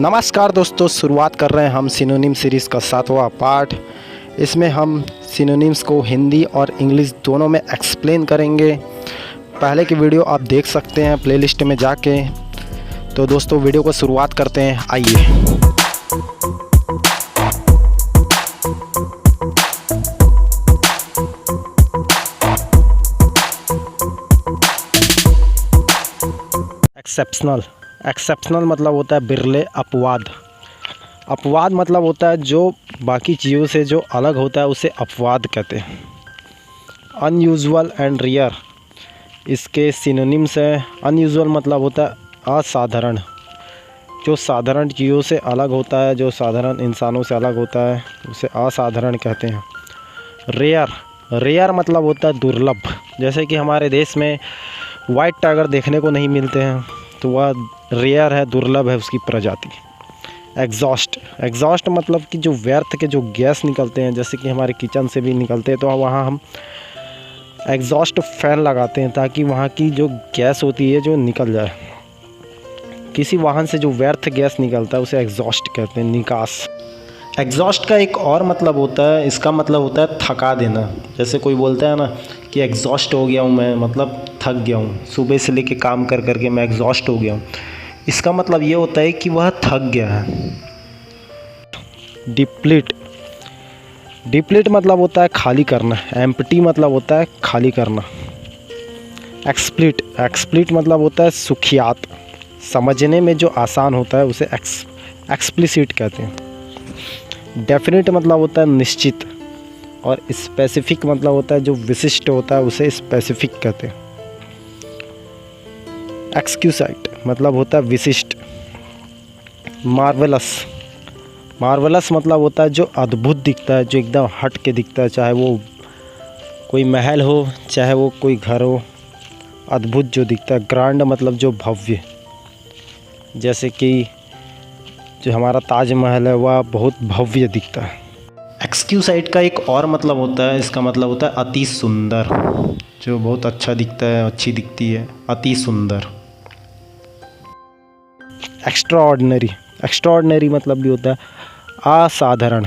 नमस्कार दोस्तों, शुरुआत कर रहे हैं हम सिनोनिम सीरीज़ का 7वां पार्ट। इसमें हम सिनोनिम्स को हिंदी और इंग्लिश दोनों में एक्सप्लेन करेंगे। पहले की वीडियो आप देख सकते हैं प्लेलिस्ट में जाके। तो दोस्तों वीडियो को शुरुआत करते हैं, आइए। एक्सेप्शनल मतलब होता है बिरले अपवाद। अपवाद मतलब होता है जो बाकी चीज़ों से जो अलग होता है उसे अपवाद कहते हैं। अनयूजुअल एंड रेयर इसके सिनोनिम्स हैं। अनयूजुअल मतलब होता है असाधारण, जो साधारण चीज़ों से अलग होता है, जो साधारण इंसानों से अलग होता है उसे असाधारण कहते हैं। रेयर मतलब होता है दुर्लभ। जैसे कि हमारे देश में वाइट टाइगर देखने को नहीं मिलते हैं तो वह रेयर है, दुर्लभ है उसकी प्रजाति। एग्जॉस्ट मतलब कि जो व्यर्थ के जो गैस निकलते हैं, जैसे कि हमारे किचन से भी निकलते हैं, तो वहाँ हम एग्जॉस्ट फैन लगाते हैं ताकि वहाँ की जो गैस होती है जो निकल जाए। किसी वाहन से जो व्यर्थ गैस निकलता है उसे एग्जॉस्ट कहते हैं, निकास। एग्जॉस्ट का एक और मतलब होता है, इसका मतलब होता है थका देना। जैसे कोई बोलता है ना कि एग्जॉस्ट हो गया हूँ मैं, मतलब थक गया हूँ, सुबह से लेके काम कर करके मैं एग्जॉस्ट हो गया हूँ। इसका मतलब ये होता है कि वह थक गया है। डिप्लीट मतलब होता है खाली करना। एम्प्टी मतलब होता है खाली करना। एक्सप्लिट मतलब होता है सुखियात, समझने में जो आसान होता है उसे एक्सप्लिसिट कहते हैं। डेफिनेट मतलब होता है निश्चित, और स्पेसिफिक मतलब होता है जो विशिष्ट होता है उसे स्पेसिफिक कहते हैं। एक्सक्यूसाइट मतलब होता है विशिष्ट। मार्वलस मतलब होता है जो अद्भुत दिखता है, जो एकदम हट के दिखता है, चाहे वो कोई महल हो चाहे वो कोई घर हो, अद्भुत जो दिखता है। ग्रांड मतलब जो भव्य, जैसे कि जो हमारा ताजमहल है वह बहुत भव्य दिखता है। एक्सक्यूसाइट का एक और मतलब होता है, इसका मतलब होता है अति सुंदर, जो बहुत अच्छा दिखता है, अच्छी दिखती है, अति सुंदर। एक्स्ट्राऑर्डिनरी मतलब भी होता है असाधारण,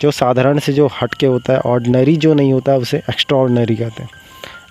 जो साधारण से जो हट के होता है। ऑर्डिनरी जो नहीं होता है उसे एक्स्ट्राऑर्डिनरी कहते हैं।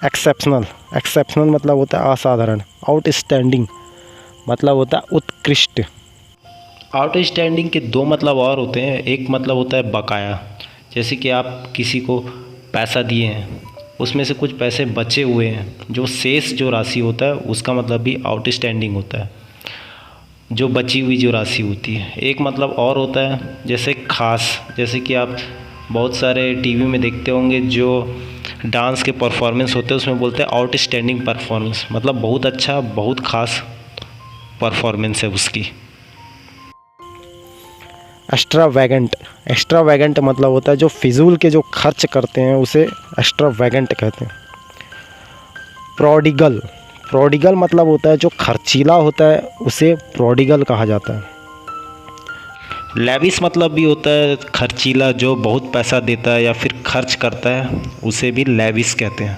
एक्सेप्शनल मतलब होता है असाधारण। आउटस्टैंडिंग मतलब होता है उत्कृष्ट। आउटस्टैंडिंग के दो मतलब और होते हैं। एक मतलब होता है बकाया, जैसे कि आप किसी को पैसा दिए हैं, उसमें से कुछ पैसे बचे हुए हैं, जो शेष जो राशि होता है उसका मतलब भी आउटस्टैंडिंग होता है, जो बची हुई जो राशि होती है। एक मतलब और होता है जैसे खास, जैसे कि आप बहुत सारे टीवी में देखते होंगे जो डांस के परफॉर्मेंस होते हैं उसमें बोलते हैं आउटस्टैंडिंग परफॉर्मेंस, मतलब बहुत अच्छा, बहुत खास परफॉर्मेंस है उसकी। एक्स्ट्रावैगेंट मतलब होता है जो फिजूल के जो खर्च करते हैं उसे एक्स्ट्रावैगेंट कहते हैं। प्रोडिगल मतलब होता है जो खर्चीला होता है उसे प्रोडिगल कहा जाता है। लेविश मतलब भी होता है खर्चीला, जो बहुत पैसा देता है या फिर खर्च करता है उसे भी लेविश कहते हैं।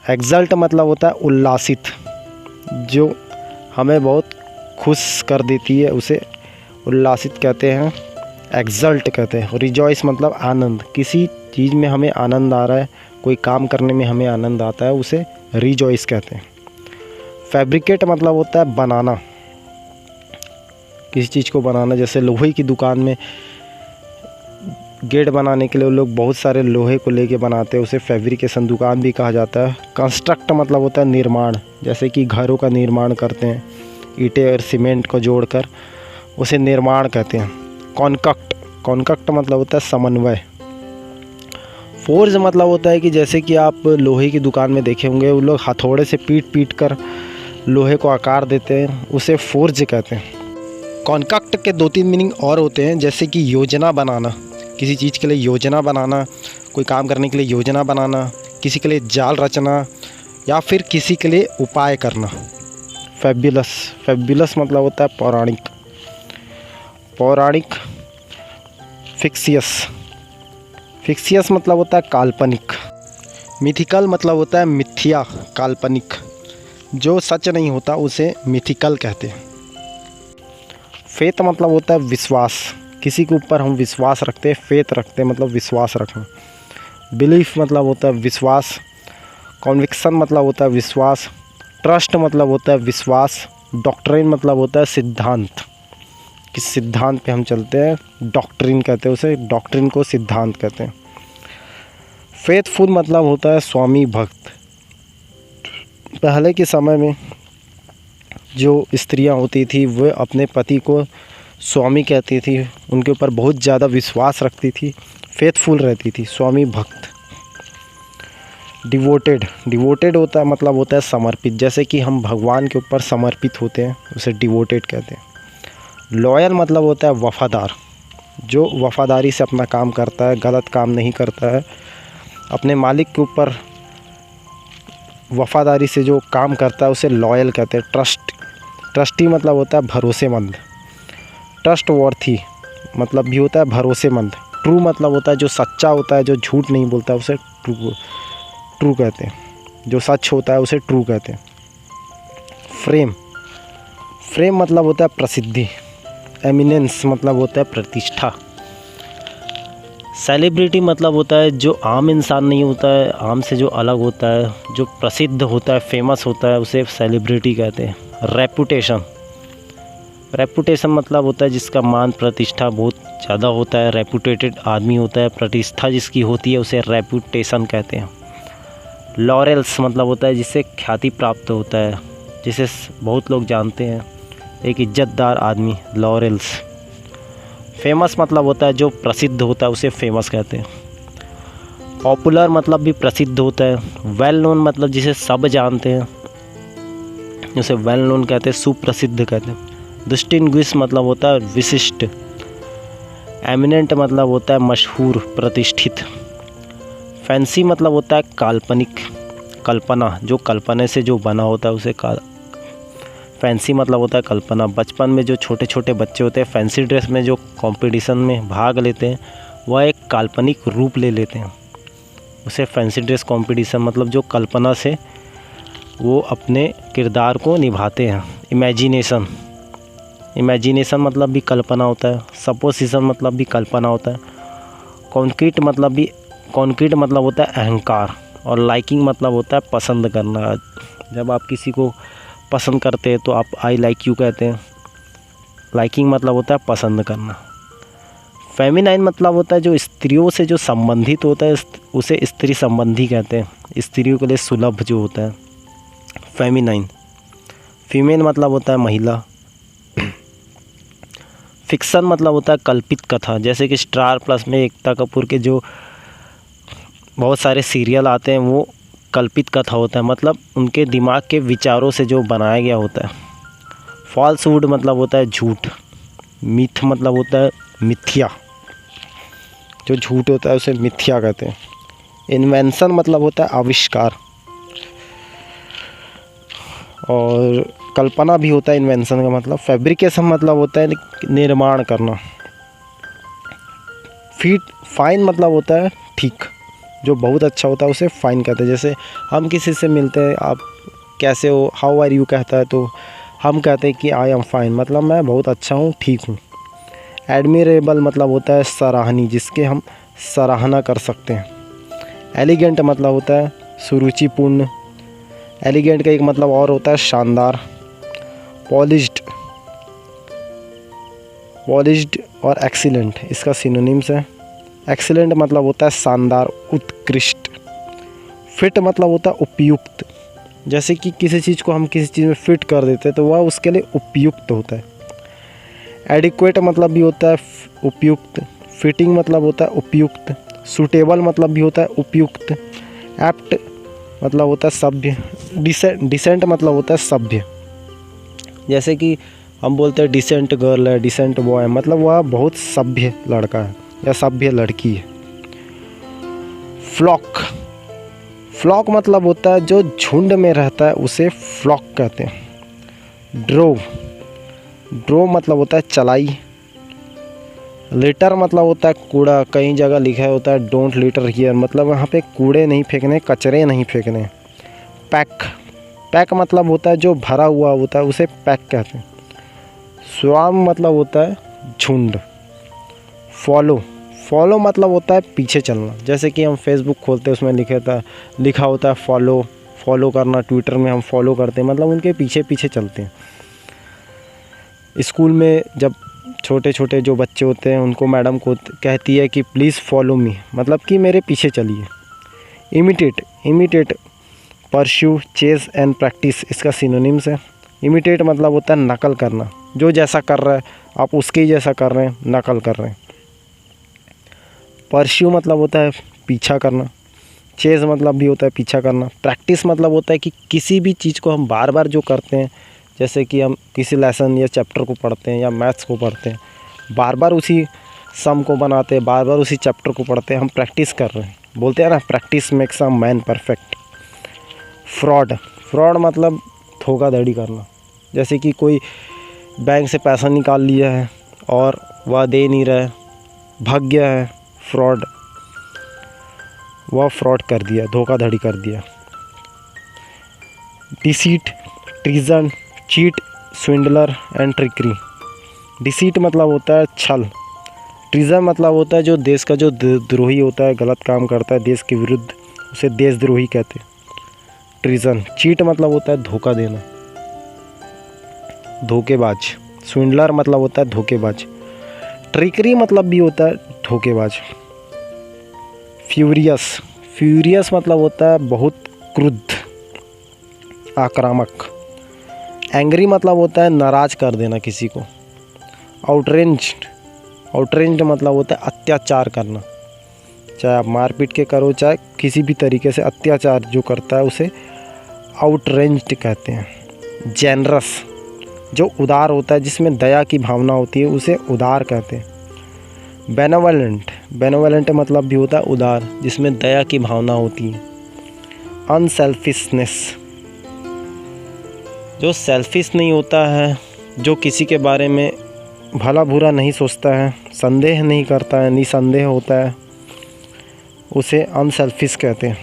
एक्सल्ट मतलब होता है उल्लासित, जो हमें बहुत खुश कर देती है उसे उल्लासित कहते हैं, एक्सल्ट कहते हैं। रिजॉइस मतलब आनंद, किसी चीज़ में हमें आनंद आ रहा है, कोई काम करने में हमें आनंद आता है उसे रिजॉइस कहते हैं। फैब्रिकेट मतलब होता है बनाना, किसी चीज़ को बनाना। जैसे लोहे की दुकान में गेट बनाने के लिए लोग बहुत सारे लोहे को लेके बनाते हैं, उसे फैब्रिकेशन दुकान भी कहा जाता है। कंस्ट्रक्ट मतलब होता है निर्माण, जैसे कि घरों का निर्माण करते हैं, ईंटें और सीमेंट को जोड़कर उसे निर्माण कहते हैं। कॉन्कक्ट मतलब होता है समन्वय। फोर्ज मतलब होता है कि जैसे कि आप लोहे की दुकान में देखे होंगे वो लोग हथौड़े से पीट कर लोहे को आकार देते हैं, उसे फोर्ज कहते हैं। कॉन्कक्ट के 2-3 मीनिंग और होते हैं, जैसे कि योजना बनाना, किसी चीज़ के लिए योजना बनाना, कोई काम करने के लिए योजना बनाना, किसी के लिए जाल रचना, या फिर किसी के लिए उपाय करना। फैब्युलस मतलब होता है पौराणिक। फिक्सियस मतलब होता है काल्पनिक। मिथिकल मतलब होता है मिथ्या, काल्पनिक, जो सच नहीं होता उसे मिथिकल कहते हैं। फेथ मतलब होता है विश्वास, किसी के ऊपर हम विश्वास रखते हैं, फेथ रखते हैं मतलब विश्वास रखना। बिलीफ मतलब होता है विश्वास, कॉन्विक्शन मतलब होता है विश्वास, ट्रस्ट मतलब होता है विश्वास, डॉक्ट्रिन मतलब होता है सिद्धांत, किस सिद्धांत पे हम चलते हैं, डॉक्ट्रिन कहते हैं उसे, डॉक्ट्रिन को सिद्धांत कहते हैं। फेथफुल मतलब होता है स्वामी भक्त। पहले के समय में जो स्त्रियां होती थी वह अपने पति को स्वामी कहती थी, उनके ऊपर बहुत ज़्यादा विश्वास रखती थी, फेथफुल रहती थी, स्वामी भक्त। डिवोटेड, डिवोटेड होता है मतलब होता है समर्पित, जैसे कि हम भगवान के ऊपर समर्पित होते हैं उसे डिवोटेड कहते हैं। लॉयल मतलब होता है वफ़ादार, जो वफ़ादारी से अपना काम करता है, गलत काम नहीं करता है, अपने मालिक के ऊपर वफ़ादारी से जो काम करता है उसे लॉयल कहते हैं। ट्रस्टी मतलब होता है भरोसेमंद, ट्रस्ट वर्थी मतलब भी होता है भरोसेमंद। ट्रू मतलब होता है जो सच्चा होता है, जो झूठ नहीं बोलता उसे ट्रू कहते हैं, जो सच होता है उसे ट्रू कहते हैं। फ्रेम मतलब होता है प्रसिद्धि। एमिनेंस मतलब होता है प्रतिष्ठा। सेलिब्रिटी मतलब होता है जो आम इंसान नहीं होता है, आम से जो अलग होता है, जो प्रसिद्ध होता है, फेमस होता है, उसे सेलिब्रिटी कहते हैं। रेपुटेशन मतलब होता है जिसका मान प्रतिष्ठा बहुत ज़्यादा होता है, रेपुटेटेड आदमी होता है, प्रतिष्ठा जिसकी होती है उसे रेपुटेशन कहते हैं। लॉरेल्स मतलब होता है जिससे ख्याति प्राप्त होता है, जिसे बहुत लोग जानते हैं, एक इज्जतदार आदमी, लॉरेल्स। फेमस मतलब होता है जो प्रसिद्ध होता है उसे फेमस कहते हैं। पॉपुलर मतलब भी प्रसिद्ध होता है। वेल नोन मतलब जिसे सब जानते हैं उसे वेल नोन कहते हैं, सुप्रसिद्ध कहते हैं। डिस्टिंग्विश मतलब होता है विशिष्ट। एमिनेंट मतलब होता है मशहूर, प्रतिष्ठित। फैंसी मतलब होता है काल्पनिक, कल्पना, जो कल्पना से जो बना होता है उसे फैंसी मतलब होता है कल्पना। बचपन में जो छोटे छोटे बच्चे होते हैं फैंसी ड्रेस में जो कंपटीशन में भाग लेते हैं वह एक काल्पनिक रूप ले लेते हैं, उसे फैंसी ड्रेस कंपटीशन मतलब जो कल्पना से वो अपने किरदार को निभाते हैं। इमेजिनेशन मतलब भी कल्पना होता है। सपोजिशन मतलब भी कल्पना होता है। कॉन्क्रीट मतलब होता है अहंकार। और लाइकिंग मतलब होता है पसंद करना। जब आप किसी को पसंद करते हैं तो आप आई लाइक यू कहते हैं। लाइकिंग मतलब होता है पसंद करना। फेमिनाइन मतलब होता है जो स्त्रियों से जो संबंधित होता है उसे स्त्री संबंधी कहते हैं, स्त्रियों के लिए सुलभ जो होता है, फेमिनाइन। फीमेल मतलब होता है महिला। फिक्शन मतलब होता है कल्पित कथा, जैसे कि स्टार प्लस में एकता कपूर के जो बहुत सारे सीरियल आते हैं वो कल्पित कथा होता है, मतलब उनके दिमाग के विचारों से जो बनाया गया होता है। फॉल्सहुड मतलब होता है झूठ। मिथ मतलब होता है मिथ्या, जो झूठ होता है उसे मिथ्या कहते हैं। इन्वेंशन मतलब होता है आविष्कार, और कल्पना भी होता है इन्वेंशन का मतलब। फैब्रिकेशन मतलब होता है निर्माण करना। फाइन मतलब होता है ठीक, जो बहुत अच्छा होता है उसे फाइन कहते हैं। जैसे हम किसी से मिलते हैं, आप कैसे हो, हाउ आर यू कहता है तो हम कहते हैं कि आई एम फाइन, मतलब मैं बहुत अच्छा हूँ, ठीक हूँ। एडमिरेबल मतलब होता है सराहनीय, जिसके हम सराहना कर सकते हैं। एलिगेंट मतलब होता है सुरुचिपूर्ण। एलिगेंट का एक मतलब और होता है शानदार। पॉलिश्ड और एक्सीलेंट इसका सिनोनिम्स है। एक्सीलेंट मतलब होता है शानदार, उत्कृष्ट। फिट मतलब होता है उपयुक्त, जैसे कि किसी चीज़ को हम किसी चीज़ में फिट कर देते हैं तो वह उसके लिए उपयुक्त होता है। एडिक्वेट मतलब भी होता है उपयुक्त। फिटिंग मतलब होता है उपयुक्त। सूटेबल मतलब भी होता है उपयुक्त। एप्ट मतलब होता है सभ्य। डिसेंट मतलब होता है सभ्य, जैसे कि हम बोलते हैं डिसेंट गर्ल है, डिसेंट बॉय है, मतलब वह बहुत सभ्य लड़का है या सभ्य लड़की है। फ्लॉक मतलब होता है जो झुंड में रहता है उसे फ्लॉक कहते हैं। ड्रो मतलब होता है चलाई। लिटर मतलब होता है कूड़ा, कई जगह लिखा होता है डोंट लिटर हियर, मतलब वहाँ पे कूड़े नहीं फेंकने, कचरे नहीं फेंकने। पैक मतलब होता है जो भरा हुआ होता है उसे पैक कहते हैं। स्वाम मतलब होता है झुंड। फॉलो मतलब होता है पीछे चलना। जैसे कि हम फेसबुक खोलते हैं, उसमें लिखा होता है फॉलो करना। ट्विटर में हम फॉलो करते हैं, मतलब उनके पीछे पीछे चलते हैं। स्कूल में जब छोटे छोटे जो बच्चे होते हैं उनको मैडम को कहती है कि प्लीज़ फॉलो मी, मतलब कि मेरे पीछे चलिए। Imitate pursue, Chase and practice इसका सिनोनिम्स है। इमिटेट मतलब होता है नकल करना, जो जैसा कर रहा है आप उसके ही जैसा कर रहे हैं, नकल कर रहे हैं। परस्यू मतलब होता है पीछा करना। चेज़ मतलब भी होता है पीछा करना। प्रैक्टिस मतलब होता है कि किसी भी चीज़ को हम बार बार जो करते हैं, जैसे कि हम किसी लेसन या चैप्टर को पढ़ते हैं या मैथ्स को पढ़ते हैं, बार बार उसी सम को बनाते हैं, बार बार उसी चैप्टर को पढ़ते हैं, हम प्रैक्टिस कर रहे हैं। बोलते हैं ना, practice makes a man perfect. Fraud मतलब धोखाधड़ी करना। जैसे कि कोई बैंक से पैसा निकाल लिया है और वह दे नहीं रहा है, भाग गया है, वह फ्रॉड कर दिया, धोखाधड़ी कर दिया। Deceit, treason, cheat, swindler and trickery. Deceit मतलब होता है छल। ट्रीजन मतलब होता है जो देश का जो द्रोही होता है, गलत काम करता है देश के विरुद्ध, उसे देशद्रोही कहते हैं, ट्रीजन। चीट मतलब होता है धोखा देना, धोखेबाज। स्विंडलर मतलब होता है धोखेबाज। ट्रिकरी मतलब भी होता है धोखेबाज। फ्यूरियस मतलब होता है बहुत क्रुद्ध, आक्रामक। एंग्री मतलब होता है नाराज़ कर देना किसी को। आउटरेंज्ड मतलब होता है अत्याचार करना। चाहे आप मारपीट के करो, चाहे किसी भी तरीके से अत्याचार जो करता है उसे आउटरेंज्ड कहते हैं। जेनरस जो उदार होता है, जिसमें दया की भावना होती है, उसे उदार कहते हैं। बेनेवोलेंट मतलब भी होता है उदार, जिसमें दया की भावना होती है। अनसेल्फिशनेस जो सेल्फिश नहीं होता है, जो किसी के बारे में भला बुरा नहीं सोचता है, संदेह नहीं करता है, निसंदेह होता है, उसे अनसेल्फिश कहते हैं।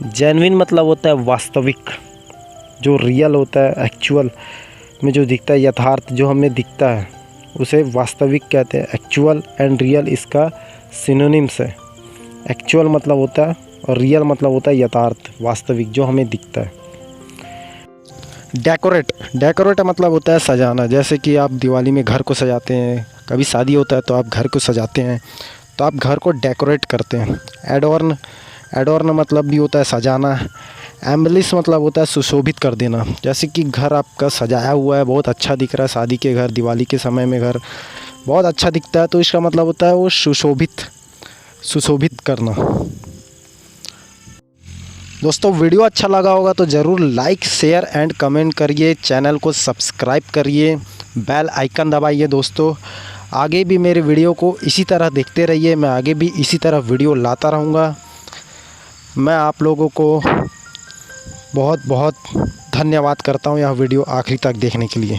जेन्युइन मतलब होता है वास्तविक, जो रियल होता है, एक्चुअल में जो दिखता है, यथार्थ जो हमें दिखता है, उसे वास्तविक कहते हैं। एक्चुअल एंड रियल इसका सिनोनिम्स है। एक्चुअल मतलब होता है और रियल मतलब होता है यथार्थ, वास्तविक जो हमें दिखता है। डेकोरेट मतलब होता है सजाना। जैसे कि आप दिवाली में घर को सजाते हैं, कभी शादी होता है तो आप घर को सजाते हैं, तो आप घर को डेकोरेट करते हैं। एडोर्न मतलब भी होता है सजाना। एम्बलिश मतलब होता है सुशोभित कर देना। जैसे कि घर आपका सजाया हुआ है, बहुत अच्छा दिख रहा है, शादी के घर, दिवाली के समय में घर बहुत अच्छा दिखता है, तो इसका मतलब होता है वो सुशोभित करना। दोस्तों वीडियो अच्छा लगा होगा तो ज़रूर लाइक, शेयर एंड कमेंट करिए, चैनल को सब्सक्राइब करिए, बेल आइकन दबाइए। दोस्तों आगे भी मेरे वीडियो को इसी तरह देखते रहिए, मैं आगे भी इसी तरह वीडियो लाता रहूँगा। मैं आप लोगों को बहुत बहुत धन्यवाद करता हूँ यह वीडियो आखिरी तक देखने के लिए।